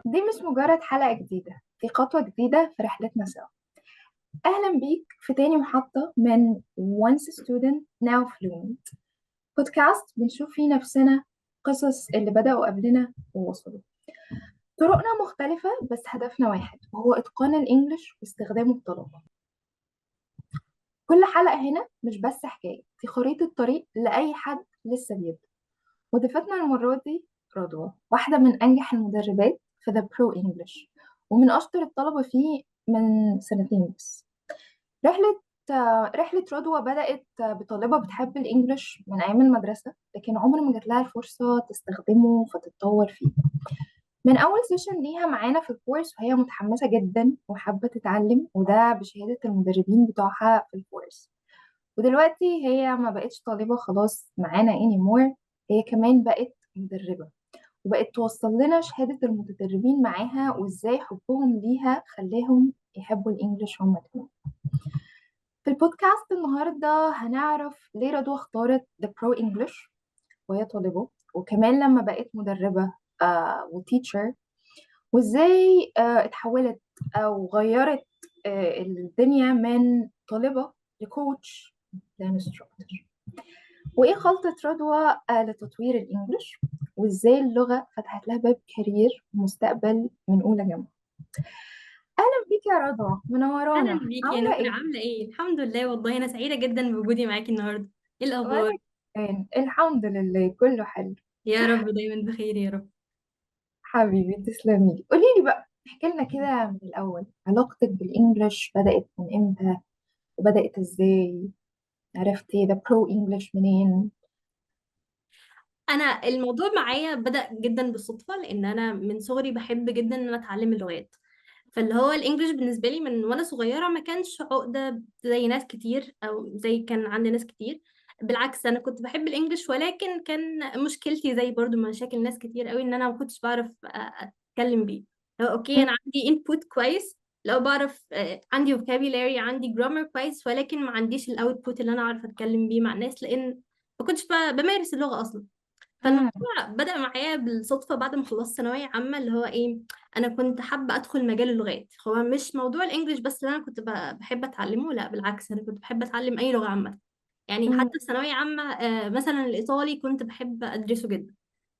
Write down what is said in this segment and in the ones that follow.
دي مش مجرد حلقة جديدة، دي خطوة جديدة في رحلتنا سوا. أهلا بيك في تاني محطة من Once Student Now Fluent، بودكاست بنشوف فيه نفسنا، قصص اللي بدأوا قبلنا ووصلوا. طرقنا مختلفة بس هدفنا واحد، وهو إتقان الإنجليش واستخدامه بطلاقة. كل حلقة هنا مش بس حكاية، دي خريطة طريق لأي حد لسه بيبدأ. وضيفتنا المرة دي رضوى، واحدة من أنجح المدربات في The Pro English، ومن أشطر الطلبة فيه من سنتين بس. رحلة رحلة رضوى بدأت بطالبة بتحب الإنجليش من أيام المدرسة، لكن عمر ما جات لها الفرصة تستخدمه فتتطور فيه. من أول سيشن ليها معانا في الكورس وهي متحمسة جدا وحابة تتعلم، وده بشهادة المدربين بتوعها في الكورس. ودلوقتي هي ما بقتش طالبة خلاص معانا anymore، هي كمان بقت مدربة، وبقت توصل لنا شهادة المتدربين معاها، وإزاي حبهم ليها خلاهم يحبوا الإنجليش هم كمان. في البودكاست النهاردة هنعرف ليه رضوى اختارت The Pro English وهي طالبة، وكمان لما بقت مدربة وتيتشر، وإزاي اتحولت أو غيرت الدنيا من طالبة لكوتش لانستراكتور. وإيه خلطة رضوى لتطوير الإنجليش، وإزاي اللغة فتحت لها باب كارير ومستقبل من أولى جامعة. أهلا بيك يا رضوى، اهلا منورانا. بيكي يا عاملة نور، إيه؟ عامله ايه؟ الحمد لله، والله انا سعيده جدا بوجودي معاكي النهارده. ايه وأنا الاخبار؟ كمان الحمد لله كله حلو. يا رب دايما بخير يا رب. حبيبي تسلمي. قولي لي بقى، احكي لنا كده من الأول، علاقتك بالإنجليش بدأت من إمتى وبدأت إزاي؟ عرفتي ده برو إنجليش منين؟ انا الموضوع معايا بدأ جدا بالصدفه، لان انا من صغري بحب جدا ان انا اتعلم اللغات. فاللي هو الانجليش بالنسبه لي من وانا صغيره ما كانش عقده زي ناس كتير او زي كان عند ناس كتير. بالعكس انا كنت بحب الانجليش، ولكن كان مشكلتي زي برضو مشاكل ناس كتير قوي ان انا ما كنتش بعرف اتكلم بيه. لو اوكي مم. انا عندي انبوت كويس، لو بعرف عندي vocabulary، عندي جرامر كويس، ولكن ما عنديش الاوتبوت اللي انا اعرف اتكلم بيه مع الناس، لان ما كنتش بمارس اللغه اصلا. مم. فالموضوع بدأ معايا بالصدفة بعد ما خلصت ثانوية عامة، اللي هو ايه، انا كنت حابة ادخل مجال اللغات. هو مش موضوع الانجليش بس اللي انا كنت بحب اتعلمه، لا بالعكس انا كنت بحب اتعلم اي لغة عامة. يعني مم. حتى في ثانوية عامة مثلا الايطالي كنت بحب ادرسه جدا.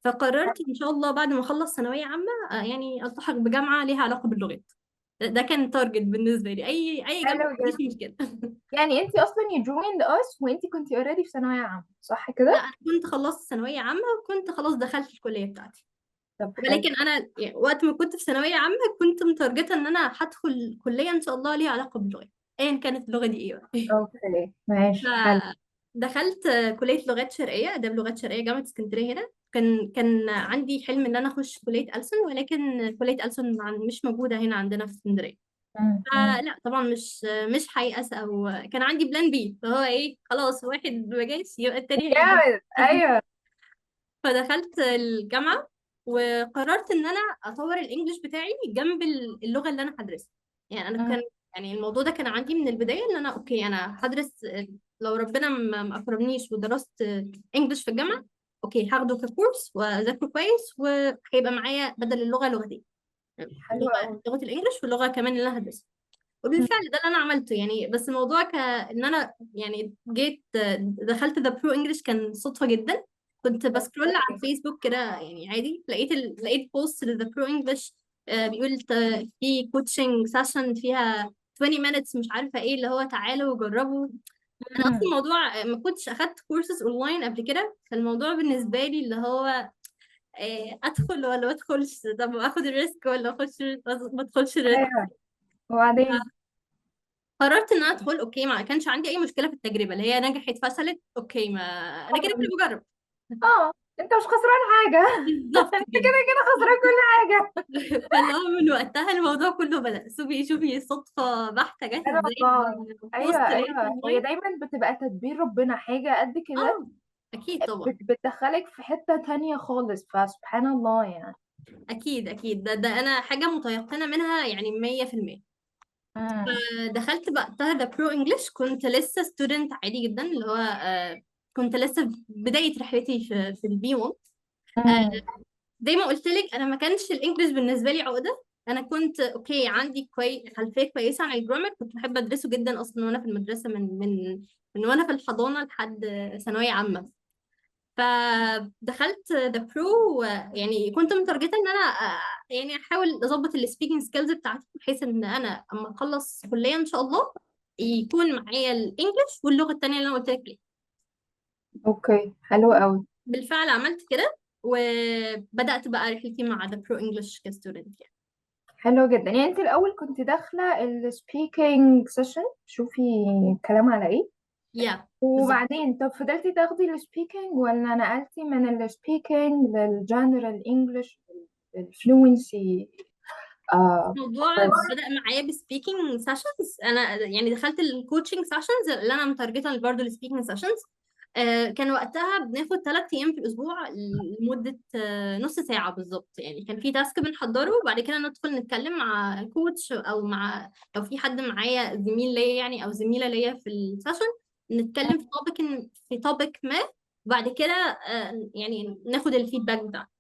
فقررت ان شاء الله بعد ما اخلص ثانوية عامة يعني التحق بجامعة ليها علاقة باللغات. ده كان تارجت بالنسبة لي، اي جامعة حلو ما عنديش جدا. مشكلة. يعني انت اصلا you joined us وانت كنت already في ثانوية عامة، صح لا كده؟ انا كنت خلصت ثانوية عامة وكنت خلاص دخلت الكلية بتاعتي. طب حلو. ولكن انا يعني وقت ما كنت في ثانويه عامه كنت متارجته ان انا هدخل كليه ان شاء الله ليها علاقه باللغات، ايا كانت اللغه دي ايه بقى. اوكي ماشي حلو. فدخلت كليه لغات شرقيه، اداب لغات شرقيه جامعه اسكندريه هنا. كان عندي حلم ان انا اخش كليه ألسن، ولكن كليه ألسن مش موجوده هنا عندنا في اسكندريه. مم. مم. فلا طبعا مش هيأس، او كان عندي بلان بي، فهو ايه، خلاص واحد ما جاش يبقى التاني هيجي. جامد ايوه. فدخلت الجامعة وقررت ان انا اطور الانجليش بتاعي جنب اللغة اللي انا هدرسها. يعني انا مم. كان يعني الموضوع ده كان عندي من البداية ان انا اوكي انا هدرس، لو ربنا ما اكرمنيش ودرست انجليش في الجامعة، اوكي هاخده ككورس واذاكره كويس، وهيبقى معايا بدل اللغة لغتين، حلو قوي. لغة الانجليش واللغة كمان اللي انا هدرسها. وبالفعل ده اللي انا عملته يعني. بس الموضوع ان انا يعني جيت دخلت ذا برو انجلش كان صدفه جدا. كنت بسكرول على اوكي. الفيسبوك كده يعني عادي، لقيت بوست لذا برو انجلش بيقول في كوتشنج سيشن فيها 20 minutes مش عارفه ايه، اللي هو تعالوا وجربوا. انا اصلا مم. الموضوع ما كنتش اخدت كورسز اونلاين قبل كده، فالموضوع بالنسبه لي اللي هو ادخل ولا ما ادخلش، طب اخد الريسك ولا اخش ما ادخلش الريسك. ايوه. وبعدين؟ قررت ان انا ادخل. اوكي ما كانش عندي اي مشكله في التجربه، اللي هي نجحت فشلت اوكي، ما انا كده كده بجرب. اه، انت مش خسران حاجة. بالظبط انت كده. كده كده خسران كل حاجة. فاللي هو من وقتها الموضوع كله بدأ شوفي صدفه بحته جت سبحان ازاي. الله. ايوه بوست لقيت ايوه، هي اونلاين. دايما بتبقى تدبير ربنا، حاجة قد كده اه اكيد طبعا. بتدخلك في حتة تانية خالص، فسبحان الله يعني. اكيد ده انا حاجه متيقنه منها يعني 100%. مم. دخلت بقى ذا برو انجلش، كنت لسه ستودنت عادي جدا، اللي هو كنت لسه في بدايه رحلتي في البي 1. مم. زي ما قلت لك انا ما كانش الانجليش بالنسبه لي عقده. انا كنت اوكي، عندي خلفيه كويسه عن الجرامر، كنت بحب ادرسه جدا اصلا وانا في المدرسه، من وانا في الحضانه لحد ثانويه عامه. فدخلت ذا برو، يعني كنت متارجته ان انا يعني احاول اظبط السبيكنج سكيلز بتاعتي، بحيث ان انا اما اخلص كليه ان شاء الله يكون معايا الانجليش واللغه التانيه اللي انا قلت لك عليها. اوكي، حلو قوي. بالفعل عملت كده، وبدات بقى رحلتي مع ذا برو انجلش كستودنت يعني. حلو جدا. يعني انت الاول كنت داخله السبيكينج سيشن شوفي الكلام على ايه، يا بالظبط. وبعدين طب فضلتي تاخدي السبيكينج ولا نقلتي من السبيكينج للجنرال انجلش الفلوينسي؟ آه الموضوع كورس. بدأ معايا بسبيكينج سيشنز. انا يعني دخلت الكوتشنج سيشنز اللي انا متارجته برضه السبيكينج سيشنز. كان وقتها بناخد 3 ايام في الاسبوع لمده نص ساعه بالظبط. يعني كان في تاسك بنحضره، وبعد كده ندخل نتكلم مع كوتش، او مع لو في حد معايا زميل ليا يعني او زميله ليا في السيشن، نتكلم في توبيك ما. وبعد كده يعني ناخد الفيدباك بتاعه.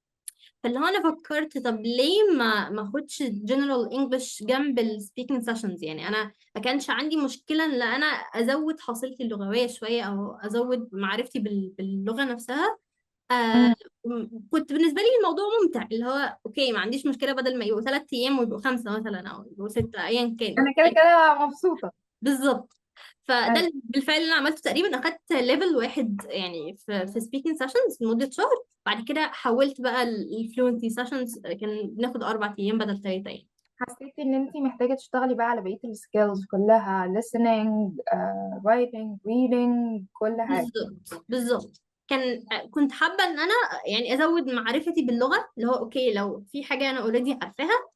فاللي هو انا فكرت طب ليه ما اخدش جنرال انجلش جنب السبيكنج سيشنز. يعني انا ما كانش عندي مشكله ان انا ازود حصيلتي اللغويه شويه، او ازود معرفتي باللغه نفسها. آه مم. كنت بالنسبه لي الموضوع ممتع، اللي هو اوكي ما عنديش مشكله بدل ما يبقوا 3 ايام ويبقوا 5 مثلا، او يبقوا 6، ايا كان. انا كده كده مبسوطه. بالظبط. فده حلو. بالفعل اللي انا عملته. تقريبا اخدت ليفل واحد يعني في سبيكينج سيشنز لمده شهر. بعد كده حولت بقى الفلوينسي سيشنز، كان بناخد 4 ايام بدل 3 ايام. حسيتي ان انت محتاجه تشتغلي بقى على بقيه السكيلز كلها listening writing reading كل حاجه؟ بالظبط بالظبط. كنت حابه ان انا يعني ازود معرفتي باللغه، اللي هو اوكي لو في حاجه انا اوريدي عارفاها،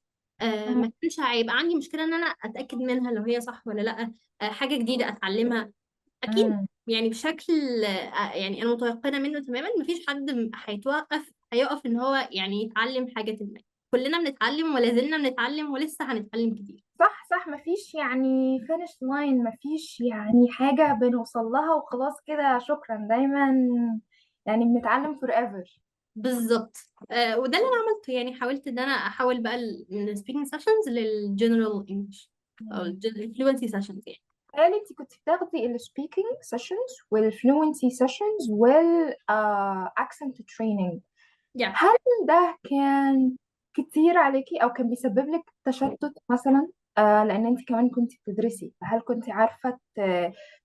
مم. ما كانش هيبقى عندي مشكله ان انا اتاكد منها لو هي صح ولا لا. حاجه جديده اتعلمها اكيد. مم. يعني بشكل يعني انا متيقنه منه تماما، مفيش حد هيقف ان هو يعني يتعلم حاجه ما. كلنا بنتعلم ولا زلنا بنتعلم ولسه هنتعلم كتير. صح صح، مفيش يعني finish line، مفيش يعني حاجة بنوصل لها وخلاص كده شكرا، دايما يعني بنتعلم forever. بالظبط. وده اللي انا عملته. يعني حاولت ان انا احول بقى من السبيكنج سيشنز للجنرال انجلش، او مم. الفلوينسي سيشنز يعني. قال انت كنت بتاخدي ال speaking sessions وال fluency sessions وال accent training. yeah. هل ده كان كتير عليكي او كان بيسبب لك تشتت مثلا؟ لان انت كمان كنت بتدرسي، فهل كنت عارفة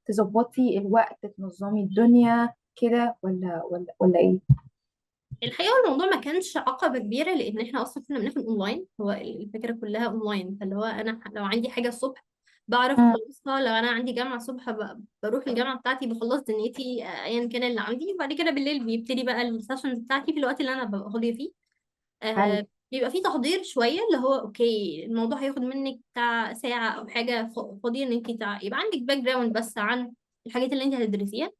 تظبطي الوقت، تنظمي الدنيا كده ولا ايه؟ الحقيقه الموضوع ما كانش عقبه كبيره، لان احنا اصلا كنا بناخد اونلاين. هو الفكره كلها اونلاين. فاللي هو انا لو عندي حاجه الصبح بعرف مم. اخلصها. لو انا عندي جامعه الصبح بروح الجامعه بتاعتي، بخلص دنيتي ايا كان اللي عندي. وبعد كده بالليل بيبتدي بقى السيشنز بتاعتي في الوقت اللي انا ببقى فاضيه فيه. حلو. بيبقى فيه تحضير شوية، اللي هو اوكي الموضوع هياخد منك بتاع ساعة او حاجة فاضية ان انت يبقى عندك باك جراوند بس عن الحاجات اللي انت هتدرسيها.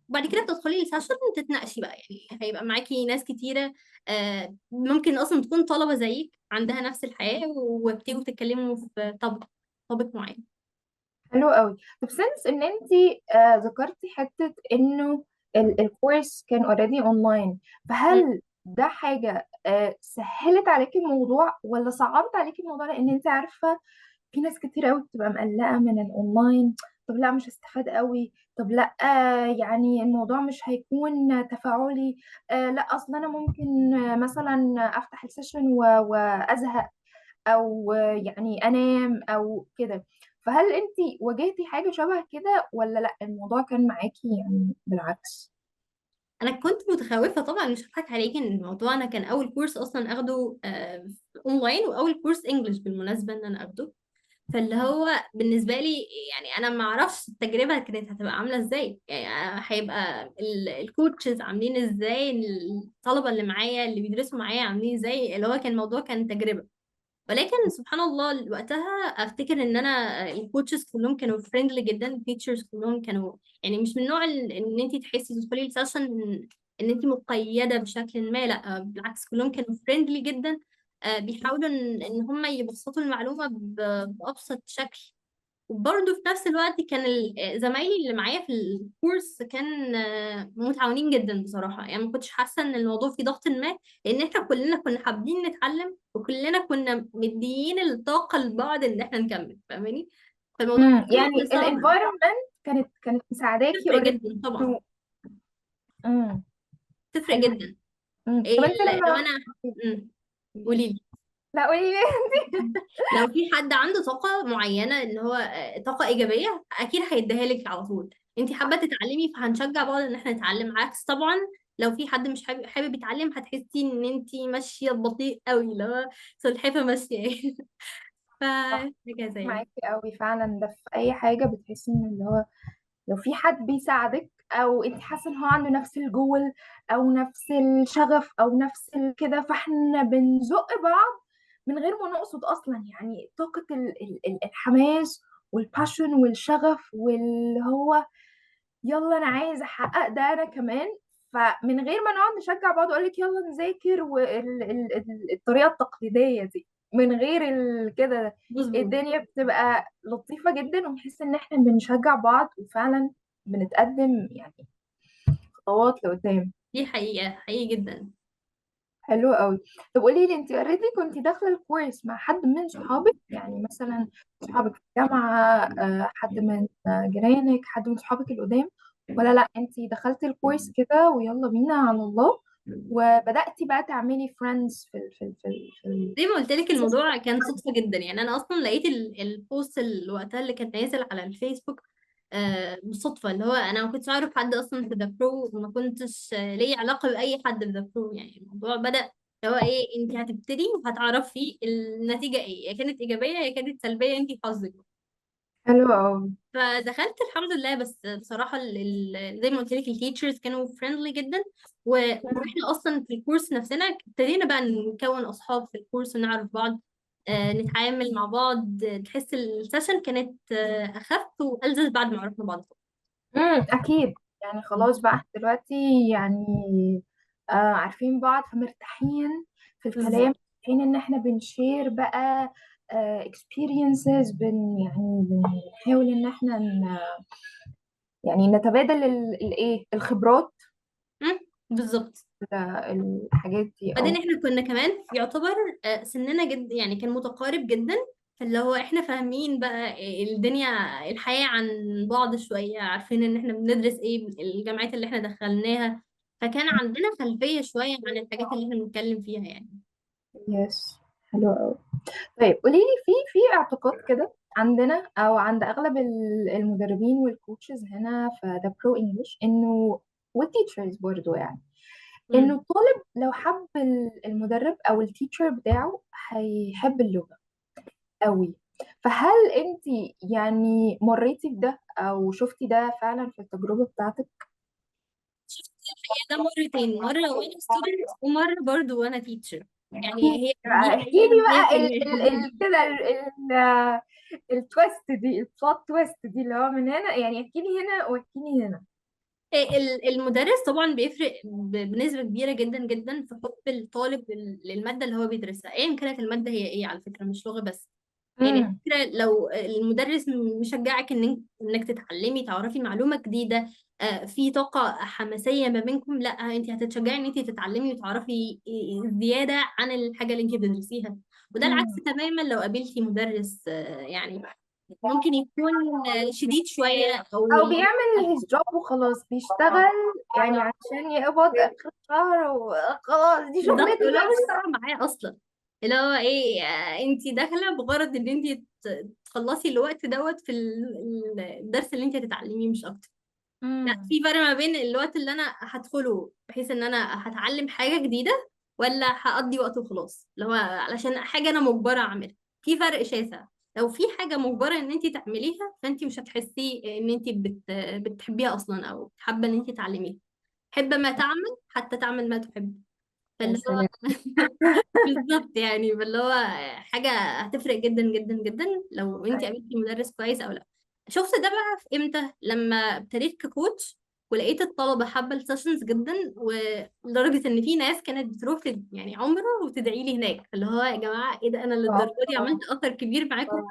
وبعد كده بتدخلي السيشن تتناقشي بقى. يعني هيبقى معاكي ناس كتيرة، ممكن اصلا تكون طلبة زيك عندها نفس الحياة، وبتيجوا تتكلموا في طابق معين. حلو قوي. طب سنس ان انت ذكرتي حته انه الكورس كان اوريدي اونلاين، مم. فهل ده حاجه سهلت عليكي الموضوع ولا صعبت عليكي الموضوع؟ لان انت عارفه في ناس كتير قوي بتبقى مقلقه من الاونلاين. طب لا مش هستفاد قوي، طب لا يعني الموضوع مش هيكون تفاعلي، لا اصلا انا ممكن مثلا افتح السيشن وازهق، او يعني انام او كده. فهل انت واجهتي حاجة شبه كده ولا لا الموضوع كان معاكي يعني بالعكس؟ انا كنت متخوفة طبعا، مش هضحك عليكي، ان الموضوع انا كان اول كورس اصلا اخده اونلاين، واول كورس انجلش بالمناسبة ان انا اخده. فاللي هو بالنسبة لي يعني أنا ما أعرفش التجربة كانت هتبقى عاملة إزاي. يعني هيبقى الكوتشز عاملين إزاي، الطلبة اللي معايا اللي بيدرسوا معايا عاملين إزاي. اللي هو كان الموضوع كان تجربة. ولكن سبحان الله وقتها أفتكر إن أنا الكوتشز كلهم كانوا فريندلي جدا. التيتشرز كلهم كانوا يعني مش من نوع إن أنت تحسي تدخلي السيشن إن أنت مقيدة بشكل ما. لا بالعكس، كلهم كانوا فريندلي جدا. بيحاولوا إن هم يبسطوا المعلومة بأبسط شكل. وبرضه في نفس الوقت كان زمايلي اللي معايا في الكورس كان متعاونين جدا بصراحة. يعني ما كنتش حاسة ان الموضوع فيه ضغط ما، لان احنا كلنا كنا حابين نتعلم، وكلنا كنا مديين الطاقة لبعض ان احنا نكمل، فاهماني؟ فالموضوع يعني كان صعب. الانفايرمنت كانت مساعداكي تفرق اوريدي. جدا طبعا. امم تفرق حلو. جدا. إيه طب انت لو لما انا قولي لي. لا قولي لي. لو في حد عنده طاقة معينة ان هو طاقة ايجابية، اكيد هيديها لك على طول. انت حابة تتعلمي فهنشجع بعض ان احنا نتعلم. عكس طبعا لو في حد مش حابب يتعلم، هتحسي ان انت ماشية بطيء قوي، اللي هو سلحفة ماشية. صح، فهكذا يعني. معاكي قوي فعلا. ده في اي حاجه بتحسي ان اللي هو لو في حد بيساعدك، او انت حاسه ان هو عنده نفس الجول او نفس الشغف او نفس كده، فاحنا بنزق بعض من غير ما نقصد اصلا. يعني طاقه الحماس والباشن والشغف، واللي هو يلا انا عايز احقق ده انا كمان. فمن غير ما نقعد نشجع بعض اقول لك يلا نذاكر والطريقه التقليديه دي، من غير كده، مظبوط. الدنيا بتبقى لطيفه جدا، ونحس ان احنا بنشجع بعض وفعلا بنتقدم يعني خطوات لقدام. دي حقيقة، حقيقي جدا. حلو قوي. طب قولي لي، انت اوريدي كنت داخله الكورس مع حد من صحابك؟ يعني مثلا صحابك في الجامعه، حد من جيرانك، حد من صحابك القدام، ولا لا انت دخلتي الكورس كده ويلا بينا على الله، وبدأتي بقى تعملي فريندز في زي ما قلت لك ال... الموضوع كان صدفة جدا. يعني انا اصلا لقيت البوست وقتها اللي كان نازل على الفيسبوك بالصدفة. اللي هو انا ما كنتش اعرف حد اصلا في ذا برو، وما كنتش ليا علاقة باي حد في ذا برو. يعني الموضوع بدأ اللي هو ايه، انت هتبتدي وهتعرفي النتيجة ايه، يا كانت ايجابية يا كانت سلبية، انت حظك. حلو قوي. فدخلت الحمد لله. بس بصراحة زي ما قلت لك التيتشرز كانوا فريندلي جدا. واحنا اصلا في الكورس نفسنا ابتدينا بقى نكون اصحاب في الكورس ونعرف بعض، نتعامل مع بعض. تحس السيشن كانت اخف والذذ بعد ما عرفنا بعض. اكيد. يعني خلاص بقى احنا دلوقتي يعني عارفين بعض، فمرتاحين في الكلام، بالظبط. حين ان احنا بنشير بقى experiences، يعني بنحاول ان احنا يعني نتبادل الايه الخبرات، مم، بالظبط. الحاجات دي. بعدين او احنا كنا كمان يعتبر سننا جد، يعني كان متقارب جدا. فاللي هو احنا فاهمين بقى الدنيا، الحياة عن بعض شوية، عارفين ان احنا بندرس ايه، الجامعات اللي احنا دخلناها. فكان عندنا خلفية شوية عن الحاجات اللي احنا بنتكلم فيها يعني. يس، حلو قوي. طيب قولي لي، في اعتقاد كده عندنا او عند اغلب المدربين والكوتشز هنا في ذا برو انجلش، انه والتيتشرز برضو، يعني انه مم. الطالب لو حب المدرب او التيتشر بتاعه هيحب اللغة قوي. فهل انت يعني مريتي بده او شفتي ده فعلا في التجربة بتاعتك؟ شفت الحقيقة ده مرتين، مرة وانا ستودنت ومرة برضو وانا تيتشر. يعني هي دي احكي لي حقيقة بقى 100%. كده التويست دي، البلوت تويست دي، اللي هو من هنا يعني احكي لي هنا واحكي لي هنا. المدرس طبعا بيفرق بنسبة كبيرة جدا جدا في حب الطالب للمادة اللي هو بيدرسها، ايا كانت المادة هي ايه. على فكرة مش لغة بس. يعني امم الفكرة لو المدرس مشجعك انك تتعلمي تعرفي معلومة جديدة، في طاقة حماسية ما بينكم، لا انت هتتشجعي ان انت تتعلمي وتعرفي زيادة عن الحاجة اللي انت بتدرسيها. وده العكس امم تماما لو قابلتي مدرس يعني ممكن يكون شديد شوية او او بيعمل هيز جوب وخلاص، بيشتغل يعني عشان يقبض اخر الشهر وخلاص، دي بالظبط، شغلتي ولا مش بس. فارقة معاه اصلا. اللي هو ايه، انت داخلة بغرض ان انت تخلصي الوقت دوت في الدرس اللي انت هتتعلميه مش اكتر. لا، امم في فرق ما بين الوقت اللي انا هدخله بحيث ان انا هتعلم حاجة جديدة، ولا هقضي وقت وخلاص اللي هو علشان حاجة انا مجبرة اعملها. في فرق شاسع. لو في حاجة مجبرة ان انت تعمليها، فانت مش هتحسي ان انت بتحبيها اصلا او حابة ان انت تعلميها. حب ما تعمل حتى تعمل ما تحب. يا فاللي هو سلام. بالظبط يعني. فاللي هو حاجة هتفرق جدا جدا جدا لو انت قابلتي مدرس كويس او لا. شفت ده بقى في امتى؟ لما ابتديت ككوتش ولقيت الطلبة حابة السيشنز جدا، ولدرجة ان في ناس كانت بتروح يعني عمره وتدعي لي هناك. اللي هو يا جماعة ايه ده، انا للدرجة دي اه عملت اثر كبير معاكم.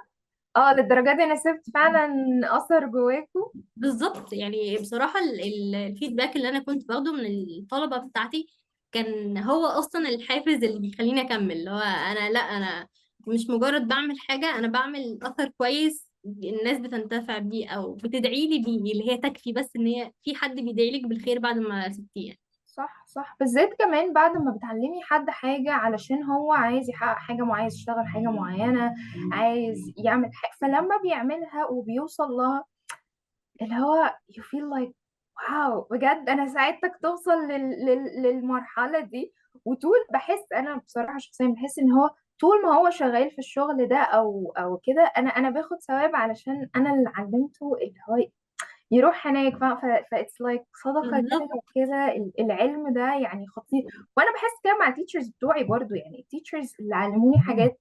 اه للدرجة دي انا سبت فعلا اثر جواكوا. بالظبط. يعني بصراحة الفيدباك اللي أنا كنت باخده من الطلبة بتاعتي كان هو أصلا الحافز اللي بيخليني أكمل. اللي هو أنا لأ، أنا مش مجرد بعمل حاجة، أنا بعمل أثر كويس الناس بتنتفع بيه أو بتدعي لي بيه، اللي هي تكفي بس إن هي في حد بيدعي لك بالخير بعد ما سبتيه يعني. صح صح، بالذات كمان بعد ما بتعلمي حد حاجة علشان هو عايز يحقق حاجة معينة، عايز يشتغل حاجة معينة، عايز يعمل حاجة، فلما بيعملها وبيوصل لها اللي هو you feel like واو بجد انا ساعدتك توصل للمرحلة دي. وطول بحس انا بصراحة شخصيا بحس ان هو طول ما هو شغال في الشغل ده او كده انا باخد ثواب علشان انا اللي علمته اللي هو يروح هناك. فاتس لايك صدقة بالظبط. جارية كده. العلم ده يعني خطير. وانا بحس كده مع التيتشرز بتوعي برضو، يعني التيتشرز اللي علموني حاجات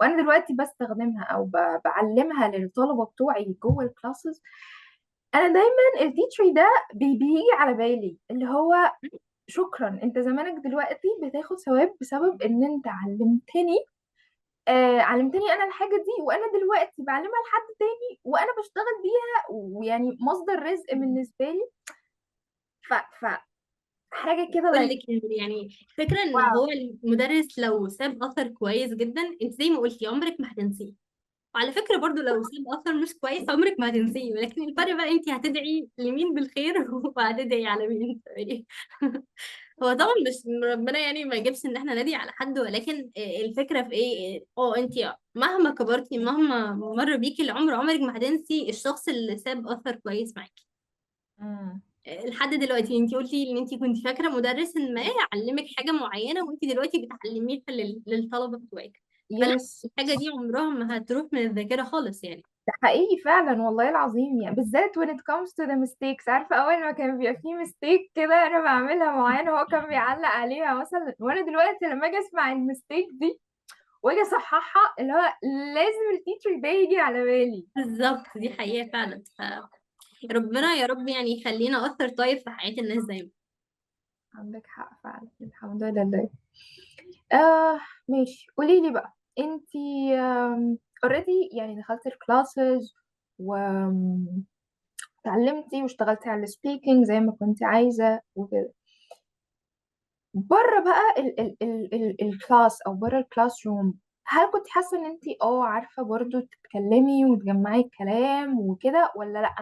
وانا دلوقتي بستخدمها او بعلمها للطلبة بتوعي جوه الكلاسز. انا دايما التيتشر ده بيجي على بالي اللي هو شكرا، انت زمانك دلوقتي بتاخد ثواب بسبب ان انت علمتني. علمتني انا الحاجة دي وانا دلوقتي بعلمها لحد تاني وانا بشتغل بيها، ويعني مصدر رزق بالنسبة لي. ف ف حاجة كده بقول لايك لك يعني فكرة ان واو. هو المدرس لو ساب اثر كويس جدا، انت زي ما قلتي عمرك ما هتنسيه. وعلى فكرة برضو لو ساب اثر مش كويس عمرك ما هتنسيه، ولكن الفرق بقى انت هتدعي لمين بالخير وهتدعي على مين يعني. هو طبعا مش ربنا يعني ما يجيبش ان احنا ندعي على حد، ولكن الفكرة في ايه، انت مهما كبرتي مهما مر بيكي العمر عمرك ما هتنسي الشخص اللي ساب اثر كويس معاكي. مم. لحد دلوقتي انت قلتي ان انت كنت فاكره مدرس ما علمك حاجه معينه وانت دلوقتي بتعلميها للطلبه بتوعك. فلا، يس. الحاجه دي عمرها ما هتروح من الذاكره خالص يعني. ده حقيقي فعلا والله العظيم، يعني بالذات when it comes to the mistakes. عارفة أول ما كان بيبقى فيه mistake كده أنا بعملها معينة هو كان بيعلق عليها مثلا، وأنا دلوقتي لما أجي أسمع المistake دي وأجي أصححها اللي هو لازم التيتشر ده يجي على بالي. بالظبط، دي حقيقه فعلا. فربنا يا رب يعني يخلينا اثر طيب في حياه الناس دايما. عندك حق فعلا، الحمد لله. ماشي، قولي لي بقى انتي اوريدي يعني دخلتي الكلاسز وتعلمتي واشتغلتي على السبيكينج زي ما كنت عايزة وكده. بره بقى ال الكلاس او بره الكلاس روم، هل كنت حاسه ان انت عارفه برضو تتكلمي وتجمعي الكلام وكده، ولا لا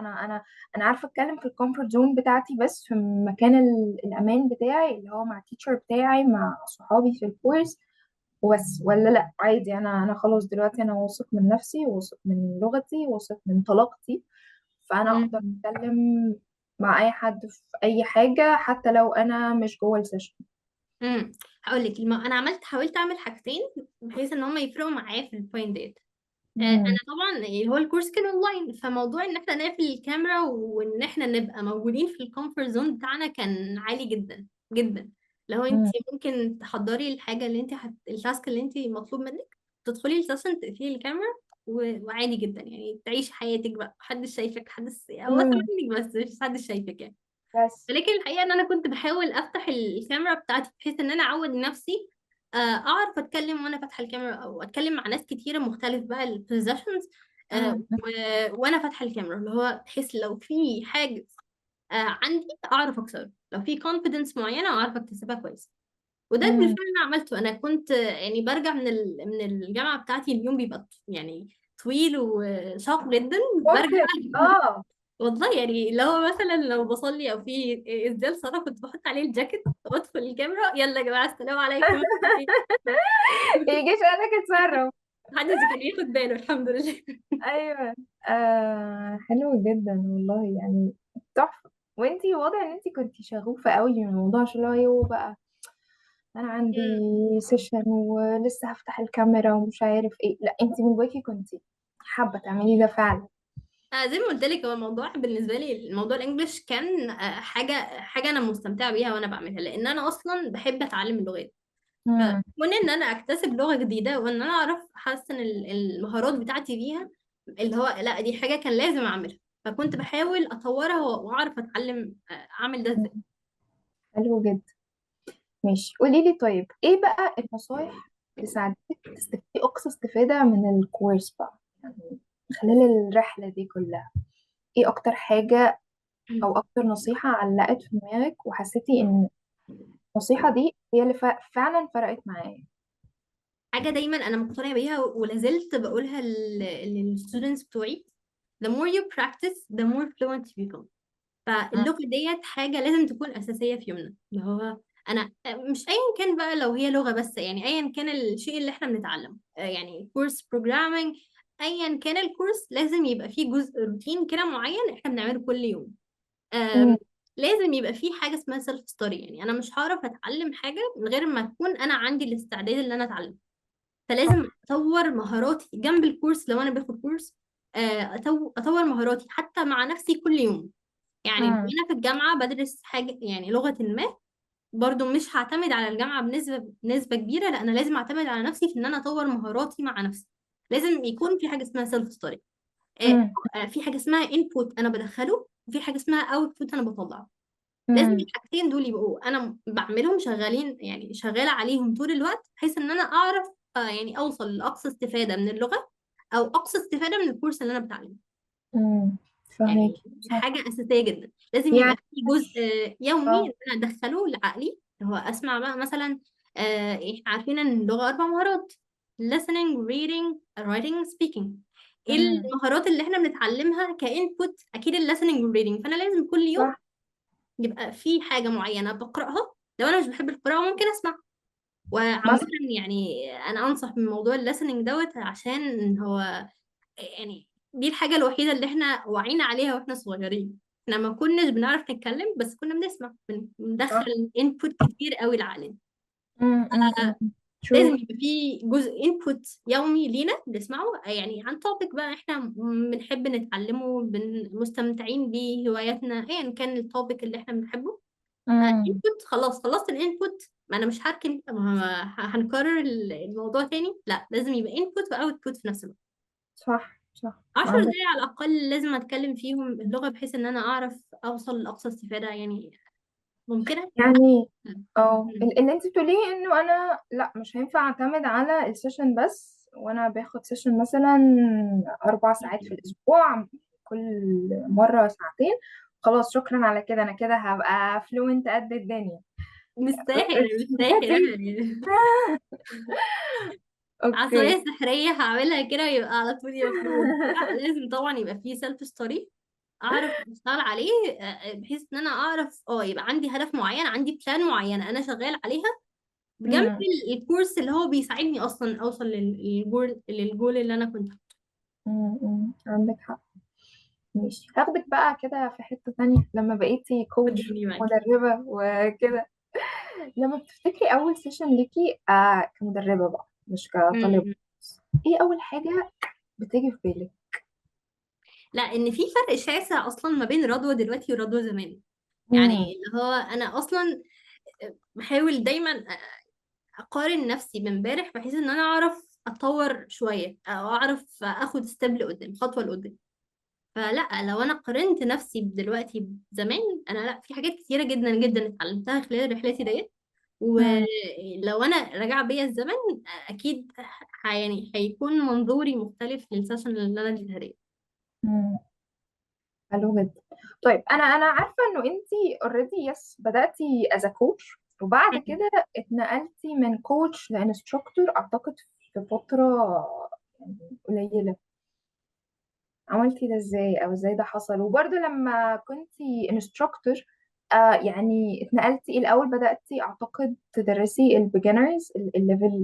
انا عارفه اتكلم في الكومفورت زون بتاعتي بس في مكان الامان بتاعي اللي هو مع التيتشر بتاعي مع صحابي في الكورس وبس، ولا لا عادي انا خلاص دلوقتي انا واثق من نفسي، واثق من لغتي، واثق من طلاقتي، فانا اقدر مم. اتكلم مع اي حد في اي حاجه حتى لو انا مش جوه السيشن. هقول لك انا حاولت اعمل حاجتين بحيث ان هم يفرقوا معايا في البوينت ديت. انا مم. طبعا هو الكورس كان اونلاين، فموضوع ان احنا نقفل الكاميرا وان احنا نبقى موجودين في الكومفورت زون بتاعنا كان عالي جدا جدا. لو انت مم. ممكن تحضري الحاجه اللي انت التاسك اللي انت مطلوب منك، تدخلي السيشن تقفلي الكاميرا وعادي جدا يعني تعيشي حياتك بقى، محدش شايفك، حدش هو مم. سامعينك بس مش حدش شايفك يعني. بس. ولكن الحقيقة ان انا كنت بحاول افتح الكاميرا بتاعتي بحيث ان انا اعود نفسي اعرف اتكلم وانا فاتحة الكاميرا او اتكلم مع ناس كتيرة مختلف بقى البوزيشنز مم. وانا فاتحة الكاميرا، اللي هو بحيث لو في حاجة عندي اعرف اكسره، لو في confidence معينة اعرف اكتسبها كويس. وده مم. بالفعل انا عملته. انا كنت يعني برجع من الجامعة بتاعتي اليوم بيبقى يعني طويل وشاق جدا. برجع مرهق والله يعني لو مثلا لو بصلي او في ازدال صلاه كنت بحط عليه الجاكيت وادخل الكاميرا، يلا يا جماعه السلام عليكم. يجيش قالك اتصرف. محدش كان ياخد باله الحمد لله. ايوه. حلو جدا والله يعني، تحفه. وانتي واضح ان انتي كنتي شغوفه قوي من الموضوع، عشان لو بقى انا عندي سيشن ولسه هفتح الكاميرا ومش عارف ايه، لا انتي من جواكي كنتي حابه تعملي ده فعلا. زي ما قلت لك، هو الموضوع بالنسبه لي الموضوع الانجليش كان حاجه انا مستمتعه بيها وانا بعملها، لان انا اصلا بحب اتعلم اللغات. مم. فكون ان انا اكتسب لغه جديده وان انا اعرف احسن المهارات بتاعتي بيها، اللي هو لا دي حاجه كان لازم اعملها. فكنت بحاول اطورها واعرف اتعلم اعمل ده ازاي. حلو جدا. ماشي، قولي لي طيب ايه بقى النصايح اللي ساعدتك تستفيدي اقصى استفادة من الكورس بقى، يعني خلال الرحلة دي كلها، ايه اكتر حاجة او اكتر نصيحة علقت في دماغك وحسيتي ان النصيحة دي هي اللي فعلا فرقت معايا؟ حاجة دايما أنا مقتنعة بيها ولا زلت بقولها للستودنتس بتوعي: the more you practice the more fluent you become. مم. فاللغة ديت حاجة لازم تكون أساسية في يومنا، اللي هو أنا مش أيا كان بقى لو هي لغة بس، يعني أيا كان الشيء اللي احنا بنتعلمه، يعني كورس بروجرامينج، أيا كان الكورس لازم يبقى فيه جزء روتين كده معين احنا بنعمله كل يوم. مم. آم، لازم يبقى فيه حاجة اسمها سيلف ستوري، يعني أنا مش هعرف أتعلم حاجة من غير ما أكون أنا عندي الاستعداد اللي أنا أتعلم. فلازم صح. اطور مهاراتي جنب الكورس لو انا باخد كورس. اطور مهاراتي حتى مع نفسي كل يوم. يعني لو مم. انا في الجامعه بدرس حاجه يعني لغه ما، برضو مش هعتمد على الجامعه بنسبه كبيره، لا انا لازم اعتمد على نفسي في ان انا اطور مهاراتي مع نفسي. لازم يكون في حاجه اسمها سيلف ستوري. مم. في حاجه اسمها انبوت انا بدخله، وفي حاجه اسمها اوتبوت انا بطلعه. لازم مم. الحاجتين دول يبقوا انا بعملهم شغالين، يعني شغاله عليهم طول الوقت، بحيث ان انا اعرف يعني اوصل لاقصى استفاده من اللغه او اقصى استفاده من الكورس اللي انا بتعلمه. مم. يعني فهماكي صح. حاجه اساسيه جدا لازم يبقى يعني في جزء يومي اه. ان انا ادخله لعقلي. هو اسمع بقى مثلا، احنا عارفين ان اللغه 4 مهارات: listening reading writing speaking. ايه مم. المهارات اللي احنا بنتعلمها كانبوت؟ اكيد الليسننج والريدنج. فانا لازم كل يوم صح. يبقى في حاجة معينة بقرأها. لو أنا مش بحب القراءة ممكن أسمع. وعامة مثلا. يعني أنا أنصح من موضوع الليسننج دوت، عشان هو يعني دي الحاجة الوحيدة اللي احنا وعينا عليها واحنا صغيرين. احنا ما كناش بنعرف نتكلم بس كنا بنسمع، صح. بندخل انبوت كتير قوي لعقلنا. مم. مم. لازم ترو. يبقى في جزء انبوت يومي لينا بنسمعه، يعني عن توبيك بقى احنا بنحب نتعلمه، مستمتعين بيه، هواياتنا، ايا كان التوبيك اللي احنا بنحبه. انبوت، خلاص خلصت الانبوت، ما انا مش هركن، ما هنكرر الموضوع تاني. لا، لازم يبقى انبوت واوتبوت في نفس الوقت. صح صح. 10 عندك. دقايق على الاقل لازم اتكلم فيهم اللغة، بحيث ان انا اعرف اوصل لاقصى استفادة يعني ممكنة. يعني مم. اللي انت بتقوليه انه انا لا مش هينفع اعتمد على السيشن بس، وانا باخد سيشن مثلا 4 ساعات في الاسبوع، كل مرة ساعتين، خلاص شكرا على كده، انا كده هبقى فلوينت قد الدنيا. مش ساحر دلوقتي. يعني. اوكي. عصاية سحرية هعملها كده ويبقى على طول يبقى فلوينت؟ لا، لازم طبعا يبقى فيه سيلف ستوري اعرف اشتغل عليه، بحيث ان انا اعرف يبقى عندي هدف معين، عندي بلان معينة انا شغال عليها بجنب امم. الكورس اللي هو بيساعدني اصلا اوصل للجول اللي انا كنت حاطه. عندك حق. ماشي، هاخدك بقى كده في حتة تانية لما بقيتي كوتش خدوني معاكي. مدربة وكده. لما بتفتكري أول سيشن ليكي كمدربة بقى مش كطالبة، م- ايه أول حاجة بتيجي في بالك؟ لا، ان في فرق شاسع اصلا ما بين رضوى دلوقتي ورضوى زمان. يعني امم. اللي هو انا اصلا بحاول دايما اقارن نفسي بامبارح، بحيث ان انا اعرف اتطور شويه او اعرف اخد ستيب لقدام، خطوه لقدام. فلا، لو انا قارنت نفسي دلوقتي بزمان، انا لا، في حاجات كتيره جدا جدا اتعلمتها خلال رحلتي ديت. امم. ولو انا رجع بيا الزمن، اكيد يعني هيكون منظوري مختلف للسيشن اللي انا اديتها ديت. امم. حلو جدا. طيب انا عارفه انه انتي اوريدي يس بداتي از كوتش، وبعد كده اتنقلتي من كوتش لانستراكتور اعتقد في فتره يعني قليله. عملتي ده ازاي او ازاي ده حصل؟ وبرضه لما كنتي انستراكتور يعني اتنقلتي الاول، بداتي اعتقد تدرسي البيجنرز الليفل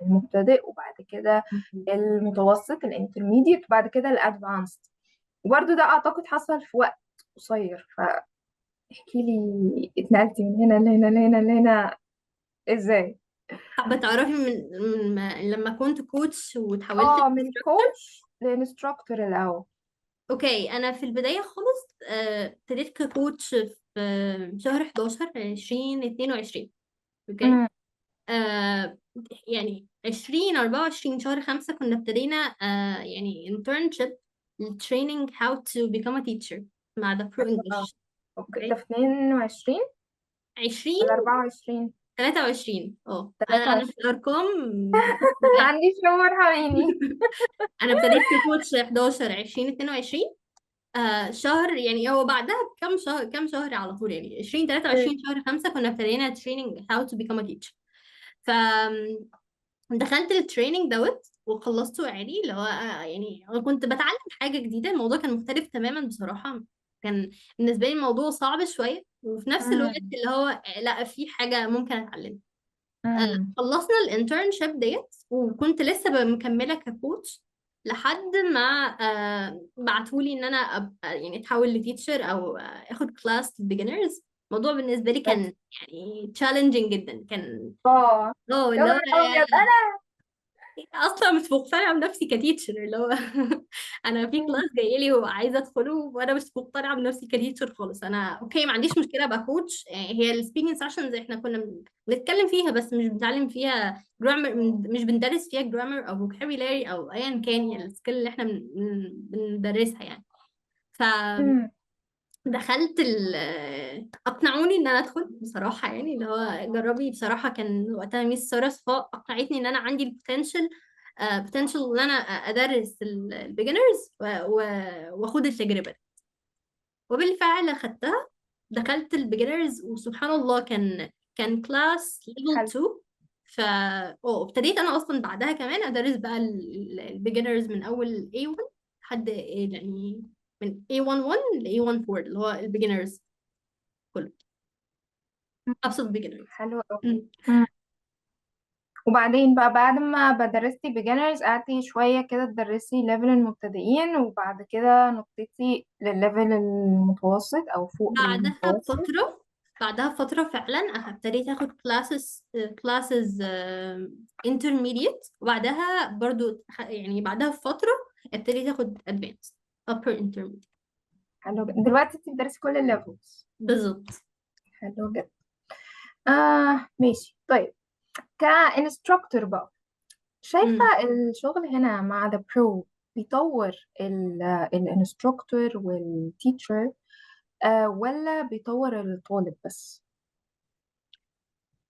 المبتدئ، وبعد كده المتوسط الانترميديت، وبعد كده الادفانسد، وبرضه ده اعتقد حصل في وقت قصير. فاحكي لي اتنقلتي من هنا لهنا لهنا لهنا ازاي؟ حابه تعرفي لما كنت كوتش وتحولت اه، من لانستراكتور؟ كوتش لانستراكتور الاول. اوكي، انا في البدايه خالص ابتديت ككوتش في شهر 11 2022. اوكي. امم. آه يعني 2024 شهر 5 كنا ابتدينا يعني internship training how to become a teacher مع the Pro اه. English. اوكي، ده اوكي. في 22 20 ولا 24؟ 23. انا في 23. الارقام. عندي شعور حواليني. انا ابتديت ككوتش 11 2022. شهر يعني، هو بعدها بكم شهر، كم شهر على طول يعني 20 23 شهر 5 كنا ابتدينا تريننج how to become a teacher. ف دخلت التريننج دوت وخلصته عادي، اللي هو يعني أنا كنت بتعلم حاجة جديدة، الموضوع كان مختلف تماما بصراحة. كان بالنسبة لي الموضوع صعب شوية، وفي نفس الوقت امم. اللي هو لا، في حاجة ممكن أتعلمها. امم. خلصنا الانترنشيب ديت وكنت لسه مكملة ككوتش لحد ما بعتولي ان انا ابقى يعني اتحول لتيتشر او اخد كلاس بيجنرز. الموضوع بالنسبة لي كان يعني تشالنجينج جدا. كان اه. اللي يا هو نهار ابيض انا. اصلا مش مقتنعه بنفسي كتيتشر، اللي هو انا في كلاس جاي لي وعايزه ادخله وانا مش مقتنعه بنفسي كتيتشر خالص. انا اوكي، ما عنديش مشكله ابقى كوتش، هي السبيكينج سيشنز احنا كنا بنتكلم فيها بس مش بنتعلم فيها جرامر، مش بندرس فيها جرامر او vocabulary او ايا كان يعني السكيل اللي احنا بندرسها يعني. ف امم. دخلت اقنعوني ان انا ادخل بصراحه، يعني اللي هو جربي بصراحه. كان وقتها ميس ساره صفاء اقنعتني ان انا عندي البوتنشال، ان انا ادرس البيجنرز واخد التجربه. وبالفعل اخدتها، دخلت البيجنرز وسبحان الله كان كلاس ليفل حلو. 2. ف ابتديت انا اصلا بعدها كمان ادرس بقى البيجنرز من اول A1 لحد يعني من A11 ل A14 اللي هو البيجنرز كله، ابسط بيجنرز. حلو قوي. وبعدين بقى بعد ما بدرستي beginners قعدتي شوية كده تدرسي ليفل المبتدئين، وبعد كده نطيتي للليفل المتوسط أو فوق بعدها المتوسط. بفترة بعدها بفترة فعلا ابتديت اخد كلاسز intermediate، وبعدها برضو يعني بعدها بفترة ابتديت اخد advanced upper intermediate. حلو جدا، دلوقتي انتي بتدرسي كل الليفلز. بالظبط. حلو جدا. ماشي طيب. كإنستراكتور بقى، شايفة مم. الشغل هنا مع ذا برو بيطور الانستراكتور والتيتشر، ولا بيطور الطالب بس؟